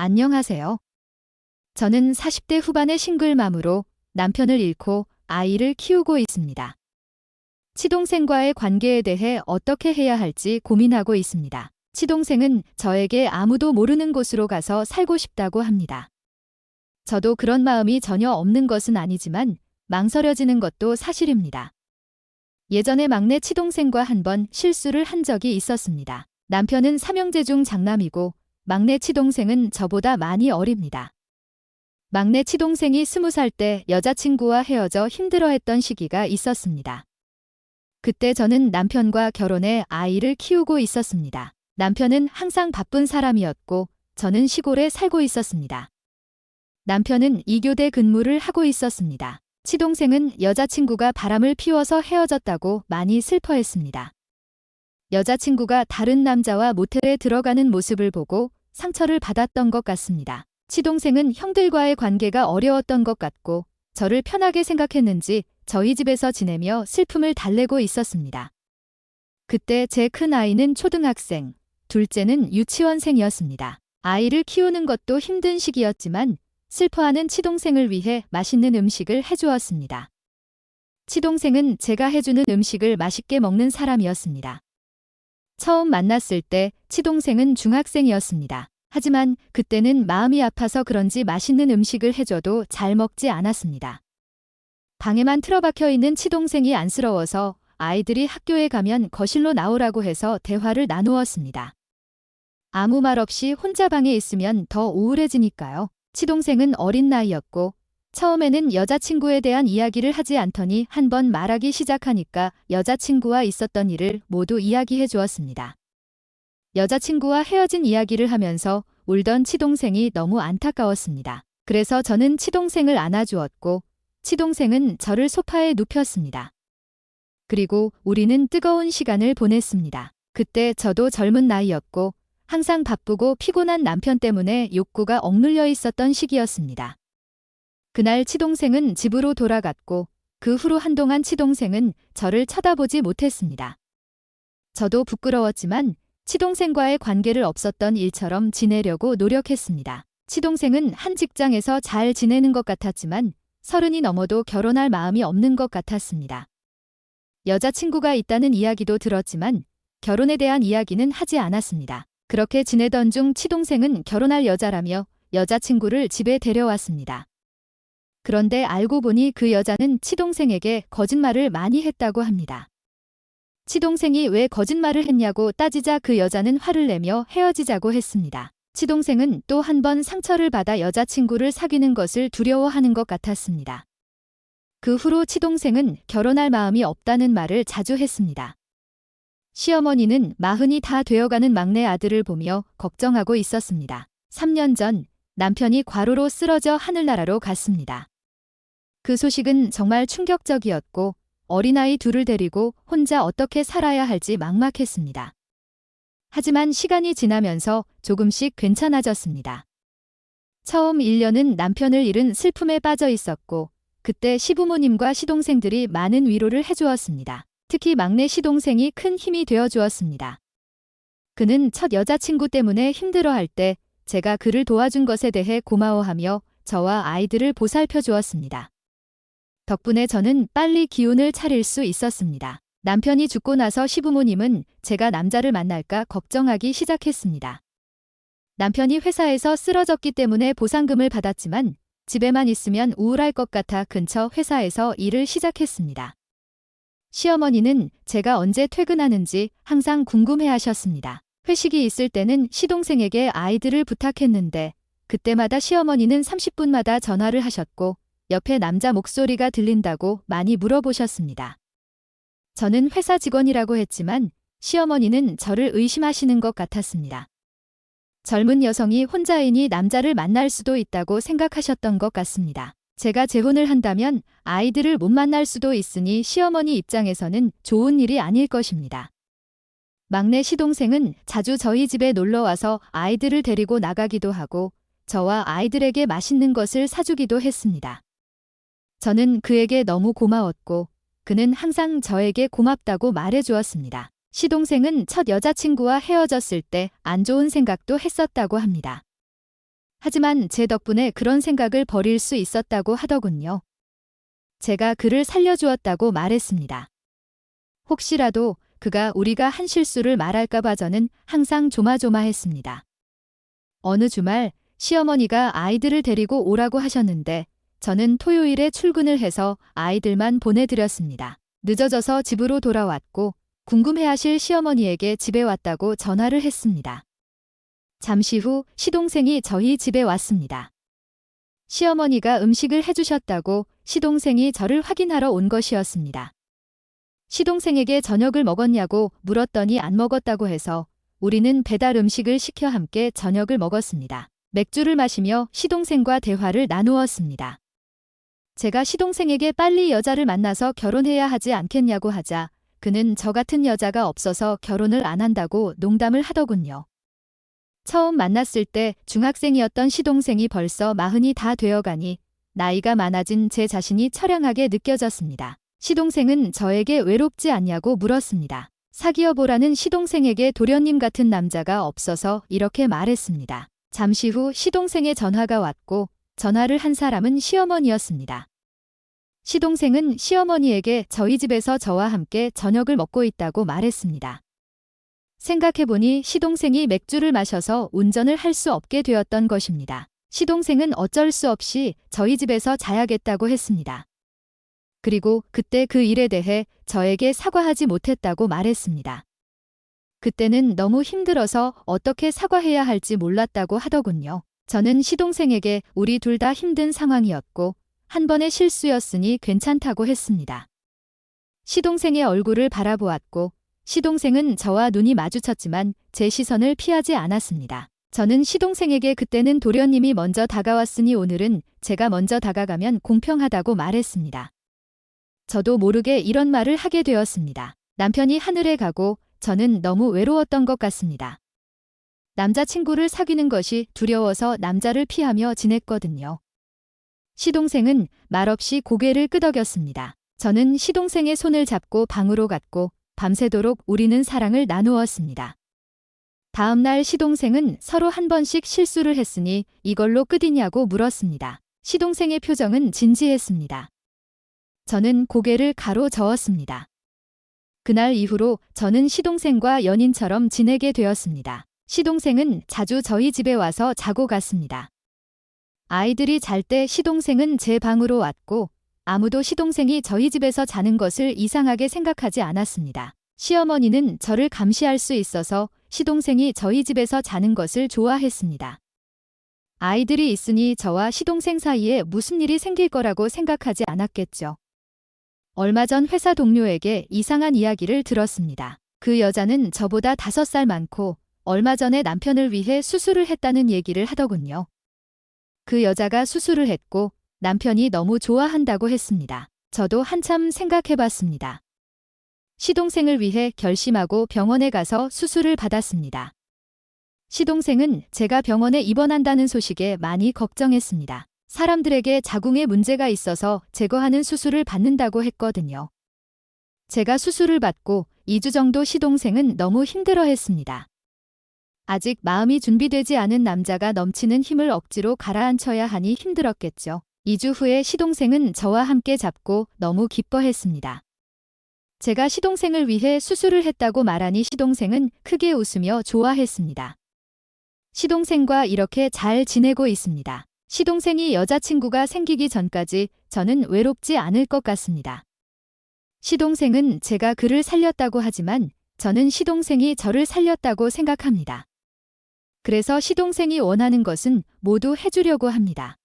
안녕하세요. 저는 40대 후반의 싱글맘으로 남편을 잃고 아이를 키우고 있습니다. 치동생과의 관계에 대해 어떻게 해야 할지 고민하고 있습니다. 치동생은 저에게 아무도 모르는 곳으로 가서 살고 싶다고 합니다. 저도 그런 마음이 전혀 없는 것은 아니지만 망설여지는 것도 사실입니다. 예전에 막내 치동생과 한 번 실수를 한 적이 있었습니다. 남편은 삼형제 중 장남이고 막내 치동생은 저보다 많이 어립니다. 막내 치동생이 20살 때 여자친구와 헤어져 힘들어했던 시기가 있었습니다. 그때 저는 남편과 결혼해 아이를 키우고 있었습니다. 남편은 항상 바쁜 사람이었고 저는 시골에 살고 있었습니다. 남편은 2교대 근무를 하고 있었습니다. 치동생은 여자친구가 바람을 피워서 헤어졌다고 많이 슬퍼했습니다. 여자친구가 다른 남자와 모텔에 들어가는 모습을 보고 상처를 받았던 것 같습니다. 치동생은 형들과의 관계가 어려웠던 것 같고 저를 편하게 생각했는지 저희 집에서 지내며 슬픔을 달래고 있었습니다. 그때 제 큰 아이는 초등학생, 둘째는 유치원생이었습니다. 아이를 키우는 것도 힘든 시기였지만 슬퍼하는 치동생을 위해 맛있는 음식을 해주었습니다. 치동생은 제가 해주는 음식을 맛있게 먹는 사람이었습니다. 처음 만났을 때 치동생은 중학생이었습니다. 하지만 그때는 마음이 아파서 그런지 맛있는 음식을 해줘도 잘 먹지 않았습니다. 방에만 틀어박혀 있는 치동생이 안쓰러워서 아이들이 학교에 가면 거실로 나오라고 해서 대화를 나누었습니다. 아무 말 없이 혼자 방에 있으면 더 우울해지니까요. 치동생은 어린 나이였고 처음에는 여자친구에 대한 이야기를 하지 않더니 한 번 말하기 시작하니까 여자친구와 있었던 일을 모두 이야기해 주었습니다. 여자친구와 헤어진 이야기를 하면서 울던 치동생이 너무 안타까웠습니다. 그래서 저는 치동생을 안아주었고 치동생은 저를 소파에 눕혔습니다. 그리고 우리는 뜨거운 시간을 보냈습니다. 그때 저도 젊은 나이였고 항상 바쁘고 피곤한 남편 때문에 욕구가 억눌려 있었던 시기였습니다. 그날 치동생은 집으로 돌아갔고 그 후로 한동안 치동생은 저를 쳐다보지 못했습니다. 저도 부끄러웠지만 치동생과의 관계를 없었던 일처럼 지내려고 노력했습니다. 치동생은 한 직장에서 잘 지내는 것 같았지만 30이 넘어도 결혼할 마음이 없는 것 같았습니다. 여자친구가 있다는 이야기도 들었지만 결혼에 대한 이야기는 하지 않았습니다. 그렇게 지내던 중 치동생은 결혼할 여자라며 여자친구를 집에 데려왔습니다. 그런데 알고 보니 그 여자는 치동생에게 거짓말을 많이 했다고 합니다. 치동생이 왜 거짓말을 했냐고 따지자 그 여자는 화를 내며 헤어지자고 했습니다. 치동생은 또 한 번 상처를 받아 여자친구를 사귀는 것을 두려워하는 것 같았습니다. 그 후로 치동생은 결혼할 마음이 없다는 말을 자주 했습니다. 시어머니는 40이 다 되어가는 막내 아들을 보며 걱정하고 있었습니다. 3년 전 남편이 과로로 쓰러져 하늘나라로 갔습니다. 그 소식은 정말 충격적이었고 어린아이 둘을 데리고 혼자 어떻게 살아야 할지 막막했습니다. 하지만 시간이 지나면서 조금씩 괜찮아졌습니다. 처음 1년은 남편을 잃은 슬픔에 빠져 있었고 그때 시부모님과 시동생들이 많은 위로를 해주었습니다. 특히 막내 시동생이 큰 힘이 되어주었습니다. 그는 첫 여자친구 때문에 힘들어할 때 제가 그를 도와준 것에 대해 고마워하며 저와 아이들을 보살펴 주었습니다. 덕분에 저는 빨리 기운을 차릴 수 있었습니다. 남편이 죽고 나서 시부모님은 제가 남자를 만날까 걱정하기 시작했습니다. 남편이 회사에서 쓰러졌기 때문에 보상금을 받았지만 집에만 있으면 우울할 것 같아 근처 회사에서 일을 시작했습니다. 시어머니는 제가 언제 퇴근하는지 항상 궁금해하셨습니다. 회식이 있을 때는 시동생에게 아이들을 부탁했는데 그때마다 시어머니는 30분마다 전화를 하셨고 옆에 남자 목소리가 들린다고 많이 물어보셨습니다. 저는 회사 직원이라고 했지만 시어머니는 저를 의심하시는 것 같았습니다. 젊은 여성이 혼자이니 남자를 만날 수도 있다고 생각하셨던 것 같습니다. 제가 재혼을 한다면 아이들을 못 만날 수도 있으니 시어머니 입장에서는 좋은 일이 아닐 것입니다. 막내 시동생은 자주 저희 집에 놀러와서 아이들을 데리고 나가기도 하고 저와 아이들에게 맛있는 것을 사주기도 했습니다. 저는 그에게 너무 고마웠고 그는 항상 저에게 고맙다고 말해주었습니다. 시동생은 첫 여자친구와 헤어졌을 때 안 좋은 생각도 했었다고 합니다. 하지만 제 덕분에 그런 생각을 버릴 수 있었다고 하더군요. 제가 그를 살려주었다고 말했습니다. 혹시라도 그가 우리가 한 실수를 말할까봐 저는 항상 조마조마했습니다. 어느 주말 시어머니가 아이들을 데리고 오라고 하셨는데 저는 토요일에 출근을 해서 아이들만 보내드렸습니다. 늦어져서 집으로 돌아왔고 궁금해하실 시어머니에게 집에 왔다고 전화를 했습니다. 잠시 후 시동생이 저희 집에 왔습니다. 시어머니가 음식을 해주셨다고 시동생이 저를 확인하러 온 것이었습니다. 시동생에게 저녁을 먹었냐고 물었더니 안 먹었다고 해서 우리는 배달 음식을 시켜 함께 저녁을 먹었습니다. 맥주를 마시며 시동생과 대화를 나누었습니다. 제가 시동생에게 빨리 여자를 만나서 결혼해야 하지 않겠냐고 하자 그는 저 같은 여자가 없어서 결혼을 안 한다고 농담을 하더군요. 처음 만났을 때 중학생이었던 시동생이 벌써 40이 다 되어가니 나이가 많아진 제 자신이 처량하게 느껴졌습니다. 시동생은 저에게 외롭지 않냐고 물었습니다. 사귀어보라는 시동생에게 도련님 같은 남자가 없어서 이렇게 말했습니다. 잠시 후 시동생의 전화가 왔고 전화를 한 사람은 시어머니였습니다. 시동생은 시어머니에게 저희 집에서 저와 함께 저녁을 먹고 있다고 말했습니다. 생각해보니 시동생이 맥주를 마셔서 운전을 할 수 없게 되었던 것입니다. 시동생은 어쩔 수 없이 저희 집에서 자야겠다고 했습니다. 그리고 그때 그 일에 대해 저에게 사과하지 못했다고 말했습니다. 그때는 너무 힘들어서 어떻게 사과해야 할지 몰랐다고 하더군요. 저는 시동생에게 우리 둘 다 힘든 상황이었고 한 번의 실수였으니 괜찮다고 했습니다. 시동생의 얼굴을 바라보았고 시동생은 저와 눈이 마주쳤지만 제 시선을 피하지 않았습니다. 저는 시동생에게 그때는 도련님이 먼저 다가왔으니 오늘은 제가 먼저 다가가면 공평하다고 말했습니다. 저도 모르게 이런 말을 하게 되었습니다. 남편이 하늘에 가고 저는 너무 외로웠던 것 같습니다. 남자친구를 사귀는 것이 두려워서 남자를 피하며 지냈거든요. 시동생은 말없이 고개를 끄덕였습니다. 저는 시동생의 손을 잡고 방으로 갔고 밤새도록 우리는 사랑을 나누었습니다. 다음 날 시동생은 서로 한 번씩 실수를 했으니 이걸로 끝이냐고 물었습니다. 시동생의 표정은 진지했습니다. 저는 고개를 가로저었습니다. 그날 이후로 저는 시동생과 연인처럼 지내게 되었습니다. 시동생은 자주 저희 집에 와서 자고 갔습니다. 아이들이 잘 때 시동생은 제 방으로 왔고 아무도 시동생이 저희 집에서 자는 것을 이상하게 생각하지 않았습니다. 시어머니는 저를 감시할 수 있어서 시동생이 저희 집에서 자는 것을 좋아했습니다. 아이들이 있으니 저와 시동생 사이에 무슨 일이 생길 거라고 생각하지 않았겠죠. 얼마 전 회사 동료에게 이상한 이야기를 들었습니다. 그 여자는 저보다 5살 많고 얼마 전에 남편을 위해 수술을 했다는 얘기를 하더군요. 그 여자가 수술을 했고 남편이 너무 좋아한다고 했습니다. 저도 한참 생각해봤습니다. 시동생을 위해 결심하고 병원에 가서 수술을 받았습니다. 시동생은 제가 병원에 입원한다는 소식에 많이 걱정했습니다. 사람들에게 자궁에 문제가 있어서 제거하는 수술을 받는다고 했거든요. 제가 수술을 받고 2주 정도 시동생은 너무 힘들어했습니다. 아직 마음이 준비되지 않은 남자가 넘치는 힘을 억지로 가라앉혀야 하니 힘들었겠죠. 2주 후에 시동생은 저와 함께 잡고 너무 기뻐했습니다. 제가 시동생을 위해 수술을 했다고 말하니 시동생은 크게 웃으며 좋아했습니다. 시동생과 이렇게 잘 지내고 있습니다. 시동생이 여자친구가 생기기 전까지 저는 외롭지 않을 것 같습니다. 시동생은 제가 그를 살렸다고 하지만 저는 시동생이 저를 살렸다고 생각합니다. 그래서 시동생이 원하는 것은 모두 해주려고 합니다.